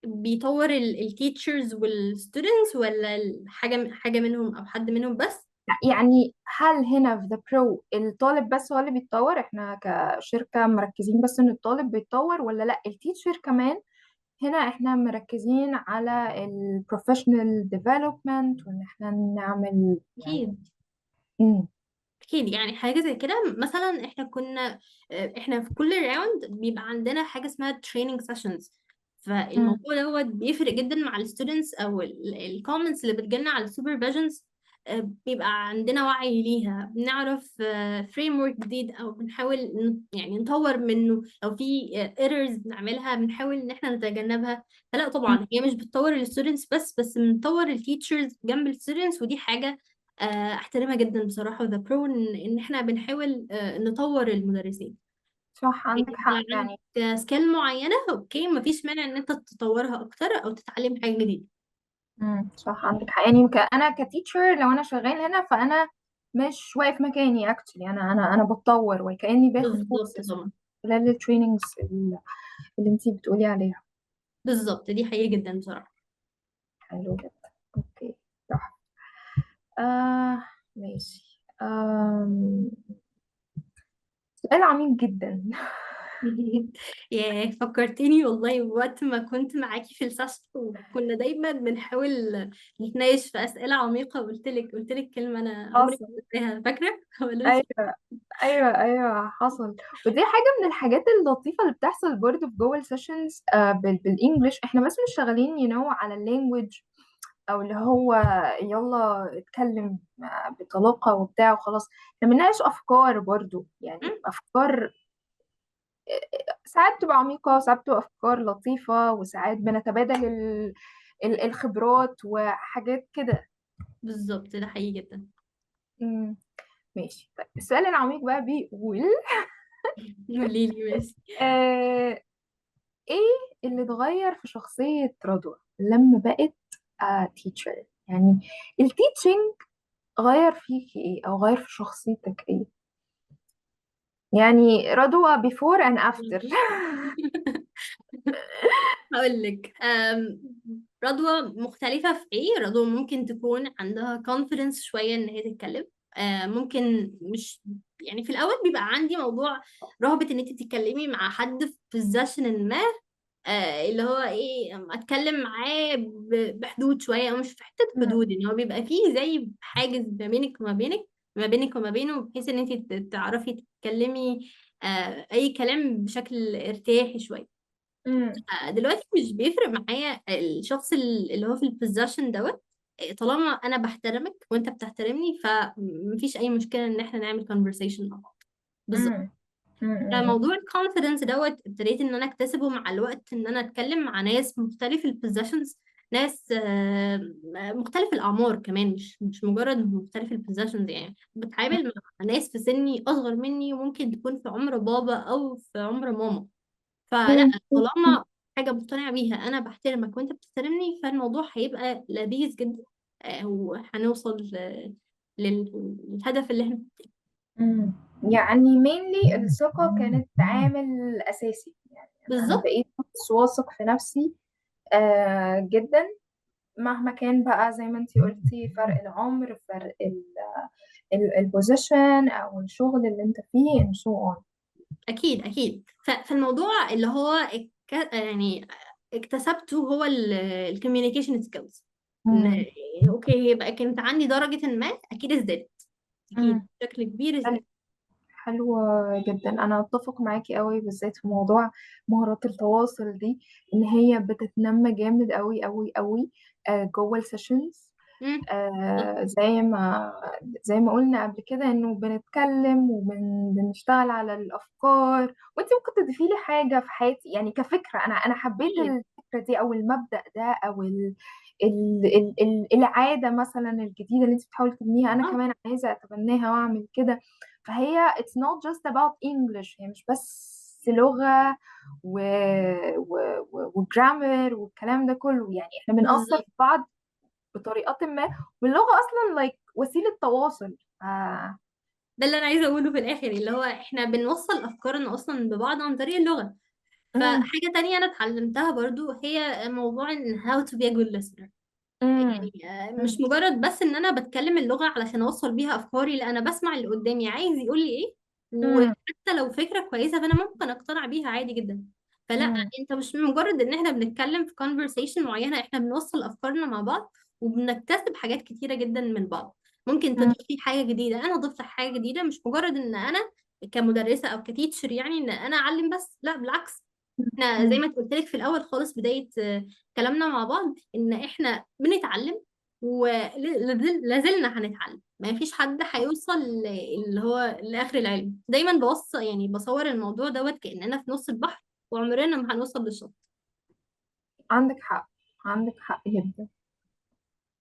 بيطور التيتشرز والستودنتس، ولا حاجة منهم او حد منهم بس؟ يعني هل هنا في ذا برو الطالب بس هو اللي بيتطور، احنا كشركة مركزين بس ان الطالب بيتطور، ولا لا التيتشر كمان؟ هنا احنا مركزين على البروفيشنال ديفلوبمنت وان احنا نعمل يعني. اكيد. مم. اكيد يعني حاجه زي كده. مثلا احنا في كل راوند بيبقى عندنا حاجه اسمها تريننج سيشنز. مم. فالموضوع دوت بيفرق جدا مع الستودنتس او الكومنتس اللي بتجيلنا على السوبرفيجنز. بيبقى عندنا وعي ليها، بنعرف فريم ورك جديد او بنحاول يعني نطور منه. لو في ايرورز بنعملها بنحاول ان احنا نتجنبها. فلا طبعا هي مش بتطور الستودنتس بس بنطور التيتشرز جنب الستودنتس، ودي حاجه احترمها جدا بصراحة. وذا برو ان احنا بنحاول نطور المدرسين. صح، يعني عندك انت حق يعني. عندك سكيل معينة، اوكي مفيش مانع ان انت تطورها اكتر او تتعلم حاجة جديدة. صح، عندك حق يعني. انا كتيتشر لو انا شغال هنا فانا مش واقف مكاني اكتلي، انا بتطور وكاني باخد بالظبط كورسز طبعا. خلال التريننجز اللي انتي بتقولي عليها. بالظبط دي حقيقة جدا بصراحة. حلو جدا. اوكي. صح. ماشي. سؤال عميق جدا. يا فكرتيني والله بوقت ما كنت معاكي في السيشن، وكنا دايما بنحاول نتناقش في أسئلة عميقة. قلت لك كلمة أنا عمري حصل. ما قلتها، فاكرة ولا مش ايوه، ايوه، ايوه، حصل. ودي حاجه من الحاجات اللطيفه اللي بتحصل برضه في جوه السيشنز بالانجلش. احنا بس مش شغالين على اللانجوج، او اللي هو يلا اتكلم بطلاقه وبتاع وخلاص. احنا بنناقش افكار برضه، يعني فاكرة؟ افكار ساعات بتبقى عميقه وساعات بتبقى افكار لطيفه، وساعات بنتبادل الخبرات وحاجات كده. بالظبط ده حقيقي جدا. مم. ماشي طيب، السؤال العميق بقى بيقول قولي لي ماشي. آه ايه اللي اتغير في شخصية رضوى لما بقت تيتشر؟ يعني التيتشنج غير فيكي ايه او غير في شخصيتك ايه؟ يعني رضوى before and after. هقول لك. رضوى مختلفة في ايه؟ رضوى ممكن تكون عندها confidence شوية ان هي تتكلم. ممكن مش، يعني في الاول بيبقى عندي موضوع رهبة ان انت تتكلمي مع حد في position ما، اللي هو ايه، اتكلم معاه بحدود شوية، او مش في حتة مم. حدود، ان هو بيبقى فيه زي حاجز ما بينك وما بينك، ما بينك وما بينه، بحيث ان انت تعرفي تتكلمي اي كلام بشكل ارتياحي شوية. مم. دلوقتي مش بيفرق معايا الشخص اللي هو في البوزيشن دوت. طالما انا بحترمك وانت بتحترمني، فمفيش اي مشكله ان احنا نعمل conversation مع بعض. بالظبط. مم. مم. موضوع الكونفيدنس دوت ابتديت ان انا اكتسبه مع الوقت، ان انا اتكلم مع ناس مختلف البوزيشنز، ناس مختلف الاعمار كمان، مش مجرد مختلف البوزيشنز، يعني بتعامل مع ناس في سني اصغر مني، وممكن تكون في عمر بابا او في عمر ماما. فلا، مم. طالما حاجة مقتنعة بيها، أنا بحترمك وأنت بتحترمني، فالموضوع هيبقى لذيذ جدا. وهنوصل للهدف اللي احنا. مم. يعني mainly الثقة كانت عامل أساسي، يعني أنا بالظبط. بقيت شخص واثق في نفسي جدا، مهما كان بقى زي ما انتي قلتي فرق العمر، فرق البوزيشن أو الشغل اللي انت فيه and so on. أكيد أكيد. فالموضوع اللي هو يعني اكتسبته هو الكوميونيكيشن سكيلز. إن مم. أوكي، يبقى كانت عندي درجة ما، أكيد ازدادت، أكيد مم. بشكل كبير ازدادت. حلوة جدا، أنا أتفق معاكي قوي بالذات في موضوع مهارات التواصل دي، إن هي بتتنمى جامد قوي قوي قوي جوه السيشنز. مم. زي ما قلنا قبل كده إنه بنتكلم وبنشتغل على الأفكار، وأنت ممكن تضيفي لي حاجة في حياتي يعني كفكرة. أنا حبيت أكيد. الفكرة دي أو المبدأ ده أو العادة مثلا الجديدة اللي أنت بتحاولي تبنيها، أنا اه، كمان عايزة أتبناها وأعمل كده. فهي it's not just about English، هي مش بس لغة و... وجرامر والكلام ده كله، يعني احنا بنأثر بالظبط. في بعض بطريقة ما، واللغة أصلا وسيلة تواصل ده اللي انا عايزه اقوله في الاخر، اللي هو احنا بنوصل افكارنا اصلا ببعض عن طريق اللغه. مم. فحاجه تانية انا اتعلمتها برضو هي موضوع ان how to be a good listener. مم. يعني مش مم. مجرد بس ان انا بتكلم اللغه علشان اوصل بيها افكاري، لا، انا بسمع اللي قدامي عايز يقول لي ايه، مم. وحتى لو فكره كويسه فانا ممكن اقتنع بيها عادي جدا. فلا، مم. انت مش مجرد ان احنا بنتكلم في conversation معينه، احنا بنوصل افكارنا مع بعض، وبنكتسب حاجات كتيره جدا من بعض. ممكن مم. تضيف لي حاجه جديده، انا اضيف لك حاجه جديده، مش مجرد ان انا كمدرسه او كتيتشر، يعني ان انا اعلم بس، لا بالعكس. احنا زي مم. ما قلت لك في الاول خالص، بدايه كلامنا مع بعض، ان احنا بنتعلم ولازلنا هنتعلم. ما فيش حد هيوصل اللي هو لاخر العلم. دايما يعني بصور الموضوع دوت كاننا في نص البحر، وعمرنا ما هنوصل للشط. عندك حق، عندك حق جدا.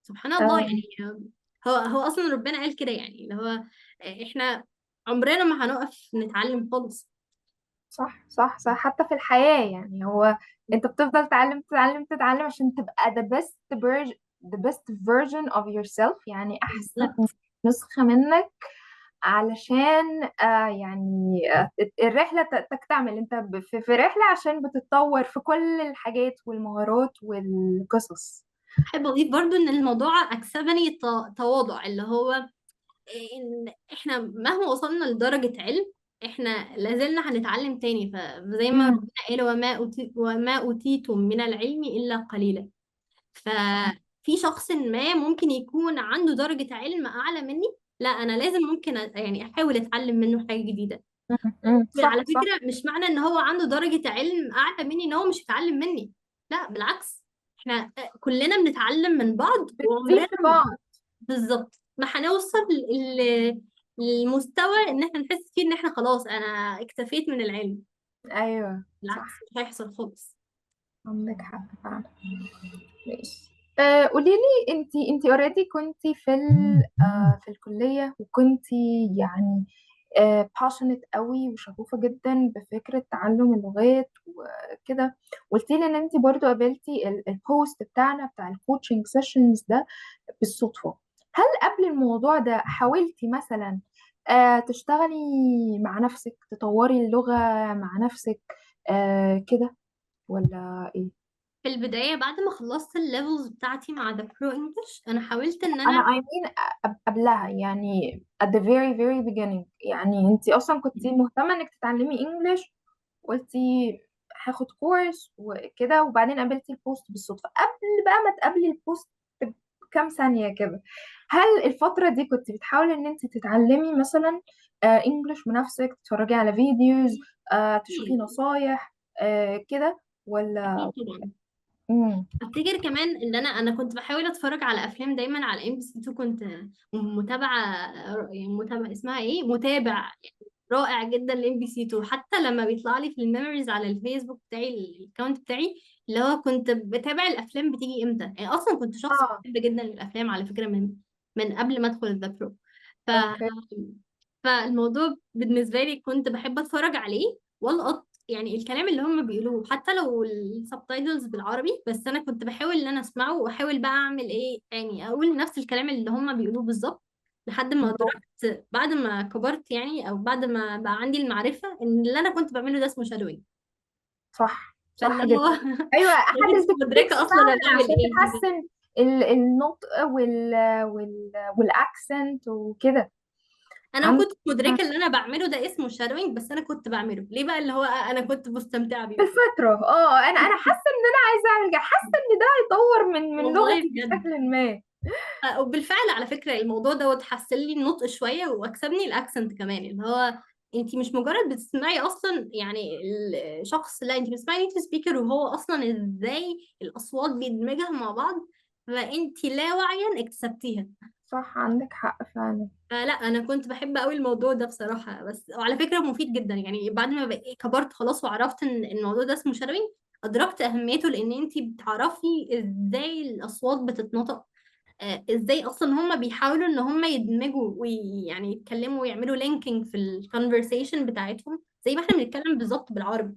سبحان الله آم، يعني. هو اصلا ربنا قال كده، يعني اللي هو احنا عمرنا ما هنقف نتعلم خالص. صح صح صح، حتى في الحياة يعني هو انت بتفضل تتعلم تتعلم تتعلم عشان تبقى the best version of yourself، يعني أحسن بالظبط. نسخة منك، علشان يعني الرحلة تكتمل. انت في رحلة عشان بتتطور في كل الحاجات والمهارات والقصص. احب اضيف برضو ان الموضوع اكسبني تواضع، اللي هو ان احنا مهما وصلنا لدرجة علم، احنا لازلنا هنتعلم تاني. فزي ما امم. ربنا قال، وما أوتيتم من العلم إلا قليلا. ففي شخص ما ممكن يكون عنده درجة علم أعلى مني، لا، أنا لازم ممكن يعني أحاول أتعلم منه حاجة جديدة. صح على صح. فكرة، مش معنى إن هو عنده درجة علم أعلى مني إن هو مش هيتعلم مني، لا بالعكس. احنا كلنا بنتعلم من بعض، في وعمرنا بعض. بالظبط ما هنوصل للمستوى ان احنا نحس فيه ان احنا خلاص انا اكتفيت من العلم. ايوه بالعكس، صح، مش هيحصل خالص. عندك حق فعلا. ماشي. قولي لي، انتي اوريدي كنتي في الكلية، وكنتي يعني passionate قوي وشغوفة جدا بفكرة تعلم اللغات وكده. قلتي لي ان انتي برضو قابلتي البوست بتاعنا بتاع الكوتشنج سيشنز ده بالصدفة. هل قبل الموضوع ده حاولتي مثلا تشتغلي مع نفسك، تطوري اللغة مع نفسك كده؟ ولا ايه؟ في البداية بعد ما خلصت الليفلز بتاعتي مع The Pro English أنا حاولت إن انا أنا I mean قبلها يعني at the very very beginning، يعني انت اصلا كنت مهتمة انك تتعلمي انجليش، قلتي هاخد كورس وكده، وبعدين قابلتي البوست بالصدفة. قبل بقى ما تقابلي البوست بكام ثانية كده، هل الفترة دي كنت بتحاولي ان انت تتعلمي مثلا انجليش بنفسك، تتفرجي على فيديوز، تشوفي أكيد نصايح كده، ولا؟ أكيد طبعا. مم. افتكر كمان ان انا كنت بحاول اتفرج على افلام دايما على ام بي سي 2. كنت متابعه، يعني متابعه اسمها ايه، متابع رائع جدا لام بي سي 2. حتى لما بيطلع لي في الميموريز على الفيسبوك بتاعي الاكونت بتاعي، اللي هو كنت بتابع الافلام بتيجي امتى. يعني اصلا كنت شخص اه. بحب جدا الافلام على فكره من قبل ما ادخل ذا برو. ف اوكي. فالموضوع بالنسبة لي كنت بحب اتفرج عليه والقط يعني الكلام اللي هم بيقولوه، حتى لو السبتايتلز بالعربي، بس انا كنت بحاول ان انا اسمعه واحاول بقى اعمل ايه، يعني اقول نفس الكلام اللي هم بيقولوه بالظبط. لحد ما برافو. ادركت بعد ما كبرت يعني، او بعد ما بقى عندي المعرفة ان اللي انا كنت بعمله ده اسمه شادوينج. صح فاللي صح جدا. هو ايوه، ما احد كنتش التكنيكس مدركة اصلا انا فعلا بعمل عشان ايه. تحسن النطق والاكسنت وكده. انا ما عندك كنتش مدركة اللي انا بعمله ده اسمه شادوينج، بس انا كنت بعمله ليه بقى، اللي هو انا كنت مستمتعة بيه. بالفترة. انا حاسة ان انا عايزة اعمل كده، حاسة ان ده هيطور من والله لغتي بجد. بشكل ما. وبالفعل على فكرة الموضوع دوت حسن لي النطق شوية واكسبني الاكسنت كمان، اللي هو انت مش مجرد بتسمعي اصلا يعني الشخص، لا انت بتسمعي نيتيف سبيكر وهو اصلا ازاي الاصوات بيدمجها مع بعض، فانت لا واعيا اكتسبتيها. صح، عندك حق فعلا. فلا انا كنت بحب قوي الموضوع ده بصراحة. بس وعلى فكرة مفيد جدا يعني، بعد ما كبرت خلاص وعرفت ان الموضوع ده اسمه شادوينج، ادركت اهميته، لان انت بتعرفي ازاي الاصوات بتتنطق، ازاي اصلا هم بيحاولوا ان هم يدمجوا ويعني يتكلموا ويعملوا لينكينج في الكونفرسيشن بتاعتهم زي ما احنا بنتكلم بالظبط بالعربي.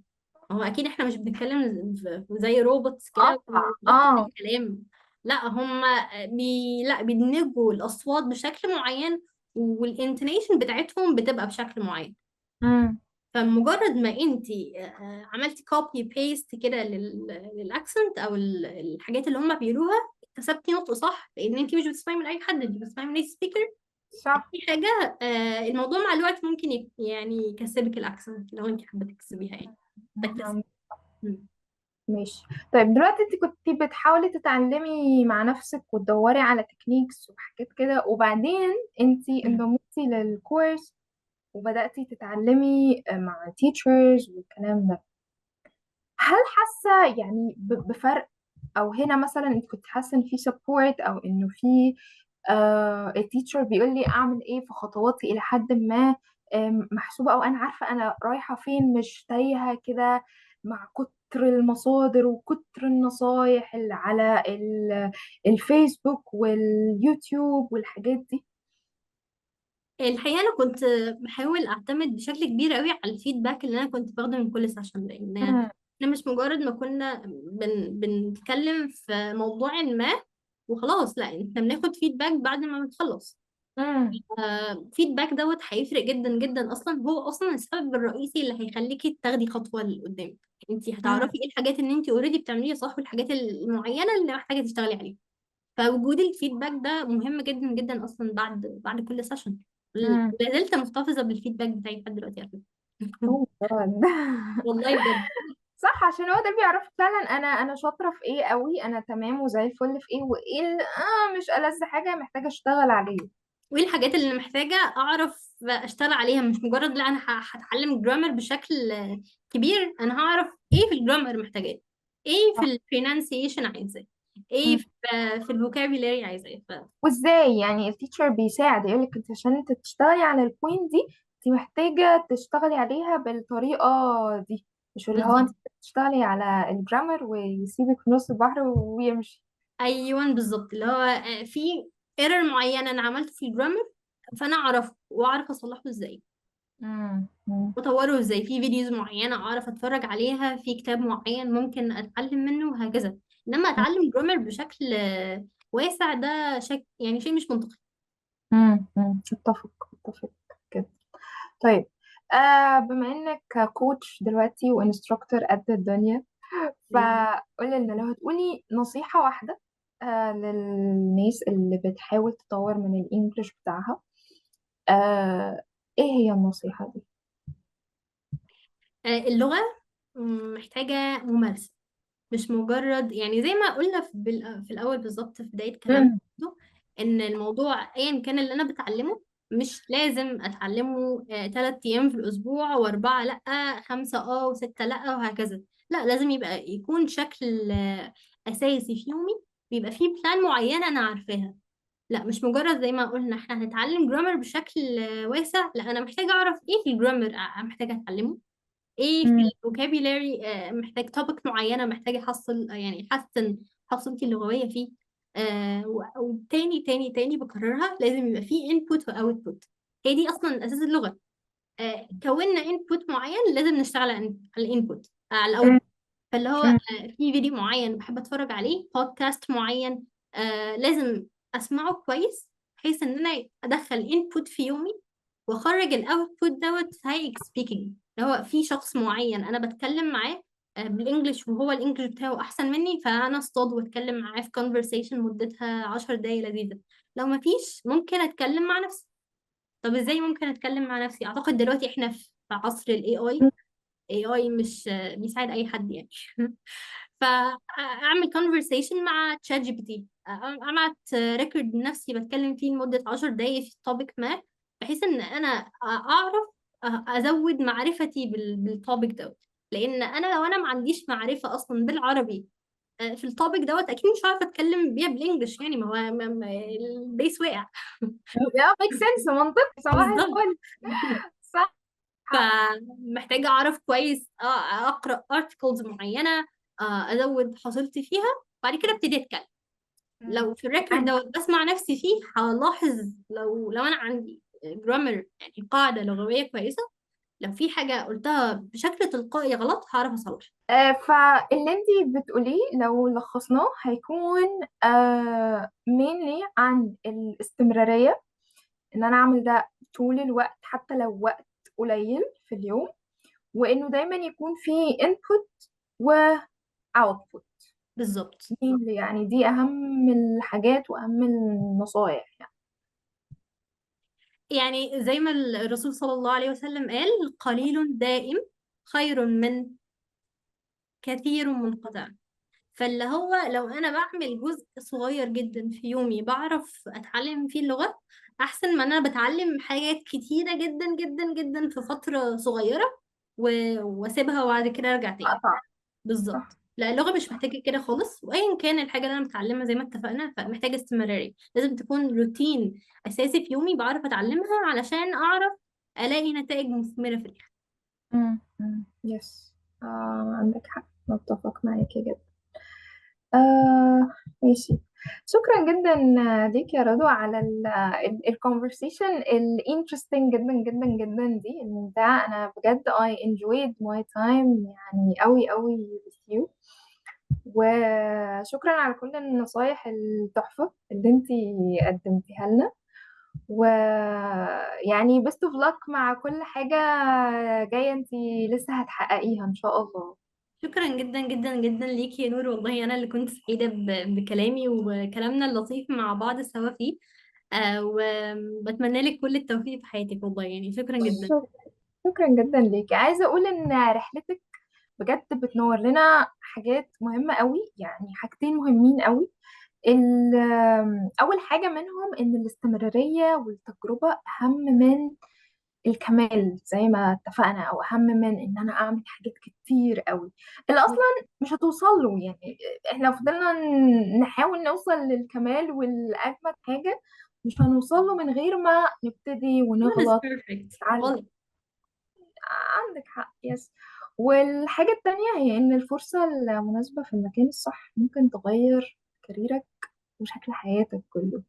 هو اكيد احنا مش بنتكلم زي روبوتس كده قطع. وبنقطع الكلام. لا هم لا بيدمجوا الاصوات بشكل معين، والانتونيشن بتاعتهم بتبقى بشكل معين. امم. فمجرد ما انت عملتي كوبي بيست كده للاكسنت او الحاجات اللي هم بيقولوها، اكتسبتي نطق صح، لان انت مش بتسمعي من اي حد، انت بتسمعي من اي سبيكر. صح. في حاجه الموضوع مع الوقت ممكن يعني يكسبك الاكسنت لو انت حابه تكسبيها يعني. تكتسب. مم. ماشي. طيب دلوقتي انت كنت بتحاولي تتعلمي مع نفسك وتدوري على تكنيكس وحاجات كده، وبعدين انت مم. انضميتي للكورس وبدأتي تتعلمي مع teachers والكلام ده. هل حاسة يعني بفرق، او هنا مثلا انت كنت حاسة ان في support، او انه في التيتشر بيقول لي اعمل ايه، في خطواتي الى حد ما محسوبة، او انا عارفة انا رايحة فين، مش تايهة كده مع كتر المصادر وكتر النصايح اللي على الفيسبوك واليوتيوب والحاجات دي؟ الحقيقه انا كنت بحاول اعتمد بشكل كبير قوي على الفيدباك اللي انا كنت باخده من كل سيشن، لان مم. احنا مش مجرد ما كنا بنتكلم في موضوع ما وخلاص، لا احنا بناخد فيدباك بعد ما بنخلص. مم. فيدباك دوت هيفرق جدا جدا، اصلا هو اصلا السبب الرئيسي اللي هيخليكي تاخدي خطوه لقدام. انت مم. هتعرفي ايه الحاجات اللي انت اوريدي بتعمليها صح، والحاجات المعينه اللي محتاجه تشتغلي عليها. فوجود الفيدباك ده مهم جدا جدا اصلا بعد كل سيشن. مم. ولا زلت محتفظه بالفيدباك بتاعي لحد دلوقتي على فكره. Oh God. والله بجد. صح، عشان هو ده بيعرف فعلا انا شاطره في ايه قوي، انا تمام وزي الفل في ايه، وايه اللي مش ألذ حاجه محتاجه اشتغل عليه. وايه الحاجات اللي محتاجة اعرف اشتغل عليها، مش مجرد لا انا هتعلم جرامر بشكل كبير، انا هعرف ايه في الجرامر محتاجاه، ايه في صح. البرونانسيشن عايزاه، ايه مم. في الفوكابيلاري عايزاه. وازاي يعني التيتشر بيساعد يقولك انت عشان انت تشتغلي على البوينت دي، انت محتاجه تشتغلي عليها بالطريقه دي، مش اللي هو انت بالظبط. تشتغلي على الجرامر ويسيبك في نص البحر ويمشي. ايوه بالظبط، اللي هو في ايرور معين انا عملته في الجرامر، فانا اعرفه واعرف اصلحه ازاي، مم. مم. واطوره ازاي في فيديوز معينة اعرف اتفرج عليها، في كتاب معين ممكن اتعلم منه وهكذا. انما اتعلم جرامر بشكل واسع ده يعني شيء مش منطقي. اتفق كده. طيب، بما انك كوتش دلوقتي وانستراكتور قد الدنيا، فقولي لنا لو هتقولي نصيحة واحدة للناس اللي بتحاول تطور من الإنجليش بتاعها، إيه هي النصيحة دي؟ اللغة محتاجة ممارسة، مش مجرد يعني زي ما قلنا في الأول بالظبط في بداية كلامنا مم. برضو، إن الموضوع أيا كان اللي أنا بتعلمه مش لازم أتعلمه 3 أيام في الأسبوع و4 لأ، 5 و6 لأ وهكذا. لأ، لازم يكون شكل أساسي في يومي، بيبقى فيه بلان معينة أنا عارفاها. لا، مش مجرد زي ما قلنا احنا هنتعلم جرامر بشكل واسع. لا، انا محتاجه اعرف ايه في الجرامر محتاجه اتعلمه، ايه في مم. الفوكابيلاري محتاج توبيك معينه محتاج احصل يعني احسن حصيلتي اللغويه فيه. وتاني تاني تاني بكررها، لازم يبقى فيه انبوت واوتبوت. هي دي اصلا اساس اللغه. كوننا انبوت معين لازم نشتغل على الانبوت على مم. الاوتبوت. فاللي هو مم. في فيديو معين بحب اتفرج عليه، بودكاست معين لازم اسمعه كويس، بحيث ان انا ادخل انبوت في يومي واخرج الاوتبوت دوت في هيئة سبيكينج. اللي هو في شخص معين انا بتكلم معاه بالانجلش، وهو الانجلش بتاعه احسن مني، فانا اصطاد واتكلم معاه في conversation مدتها 10 دقايق لذيذة. لو ما فيش، ممكن اتكلم مع نفسي. طب ازاي ممكن اتكلم مع نفسي؟ اعتقد دلوقتي احنا في عصر الاي اي. اي اي مش بيساعد اي حد يعني. فاعمل conversation مع تشات جي بي تي، ابعت ريكورد نفسي بتكلم فيه لمدة 10 دقايق في توبيك ما، بحيث ان انا اعرف ازود معرفتي بالتوبيك دوت. لان انا لو انا ما عنديش معرفة اصلا بالعربي في التوبيك دوت، اكيد مش عارفة اتكلم بيها بالانجلش. يعني ما هو البيس واقع. يا ميك سنس، منطقي، صباح بالظبط. الفل. صح. فمحتاجة أعرف كويس أقرأ articles معينة، أزود حصيلتي فيها، بعد كده ابتدي أتكلم. مم. لو في الريكورد عندك دوت بسمع نفسي فيه، هلاحظ لو أنا عندي جرامر يعني قاعدة لغوية كويسة، لو في حاجة قلتها بشكل تلقائي غلط هعرف أصلح. فاللي انتي بتقوليه لو لخصناه هيكون mainly عن الاستمرارية، ان انا اعمل ده طول الوقت حتى لو وقت قليل في اليوم، وانه دايما يكون في input و output. بالظبط. يعني دي اهم الحاجات واهم النصائح يعني. يعني زي ما الرسول صلى الله عليه وسلم قال: قليل دائم خير من كثير منقطع. فاللي هو لو انا بعمل جزء صغير جدا في يومي بعرف اتعلم فيه اللغة، احسن ما انا بتعلم حاجات كتيرة جدا جدا جدا في فترة صغيرة واسيبها وبعد كده ارجع تاني. صح. صح. بالظبط. لا، اللغة مش محتاجة كده خالص، وايا كان الحاجة اللي انا بتعلمها زي ما اتفقنا فمحتاجة استمرارية. لازم تكون روتين اساسي في يومي بعرف اتعلمها علشان اعرف الاقي نتائج مثمرة في الاخر. يس. عندك حق، متفق معاكي جدا. آه ماشي. شكرا جدا ليك يا رضوى على الكونفرسيشن الانترستنج جدا جدا جدا دي الممتعة. أنا بجد I enjoyed my time يعني أوي أوي with you. وشكرا على كل النصايح التحفة اللي انتي قدمتيها لنا. ويعني best of luck مع كل حاجة جاية انتي لسه هتحققيها إن شاء الله. شكرا جدا جدا جدا ليكي يا نور، والله انا اللي كنت سعيده بكلامي وكلامنا اللطيف مع بعض سوا فيه. وبتمنى لك كل التوفيق في حياتك، والله يعني شكرا جدا. شكرا جدا ليكي. عايزة أقول إن رحلتك بجد بتنور لنا حاجات مهمة قوي، يعني حاجتين مهمين قوي. أول حاجة منهم إن الاستمرارية والتجربة أهم من الكمال زي ما اتفقنا، أو أهم من إن أنا أعمل حاجات كتير قوي اللي أصلا مش هتوصل له. يعني إحنا لو فضلنا نحاول نوصل للكمال والأجمد حاجة، مش هنوصل له من غير ما نبتدي none is ونغلط. perfect نتعلم. خالص. عندك حق. يس. والحاجة التانية هي إن الفرصة المناسبة في المكان الصح ممكن تغير كاريرك وشكل حياتك كله.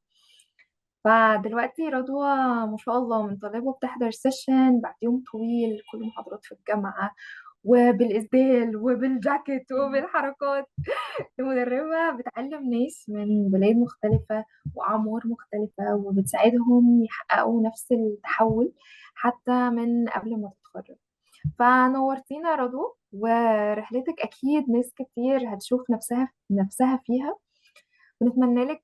فدلوقتي رضوى ما شاء الله من طالبة بتحضر سيشن بعد يوم طويل كل محاضرات في الجامعة، وبالإسدال وبالجاكيت وبالحركات. المدربة بتعلم ناس من بلاد مختلفة وأعمار مختلفة، وبتساعدهم يحققوا نفس التحول حتى من قبل ما تتخرج. فنورتينا يا رضوى، ورحلتك أكيد ناس كتير هتشوف نفسها فيها. ونتمنى لك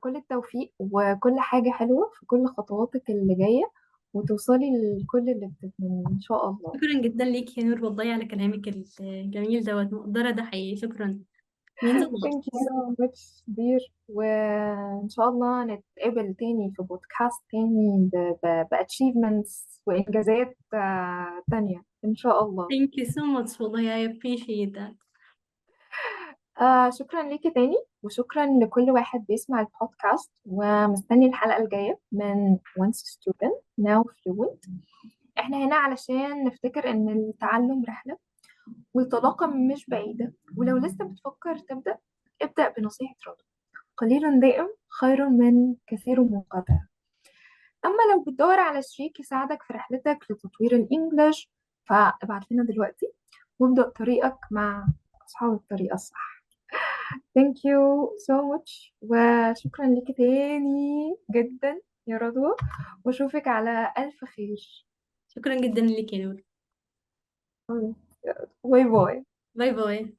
كل التوفيق وكل حاجة حلوة في كل خطواتك اللي جاية، وتوصلي لكل اللي بتتمنيه إن شاء الله. شكرا جدا ليك يا نور والله على كلامك الجميل دوت، مقدرة ده حقيقي. شكرا. means a lot. Thank you so much dear. وإن شاء الله نتقابل تاني في بودكاست تاني بأتشيفمنتس وإنجازات تانية إن شاء الله. Thank you so much والله. I appreciate that. شكرا ليكي تاني، وشكرا لكل واحد بيسمع البودكاست، ومستني الحلقة الجاية من Once Student Now Fluent. احنا هنا علشان نفتكر ان التعلم رحلة، والطلاقة مش بعيدة. ولو لسه بتفكر تبدأ، ابدأ بنصيحة رضا: قليل دائم خير من كثير منقطع. أما لو بتدور على شريك يساعدك في رحلتك لتطوير الإنجليش، فابعت لنا دلوقتي وابدأ طريقك مع أصحاب الطريقة الصح. Thank you so much، وشكرا لك تاني جدا يا رضوى، واشوفك على ألف خير. شكرا جدا ليك يا نور. باي باي. باي باي.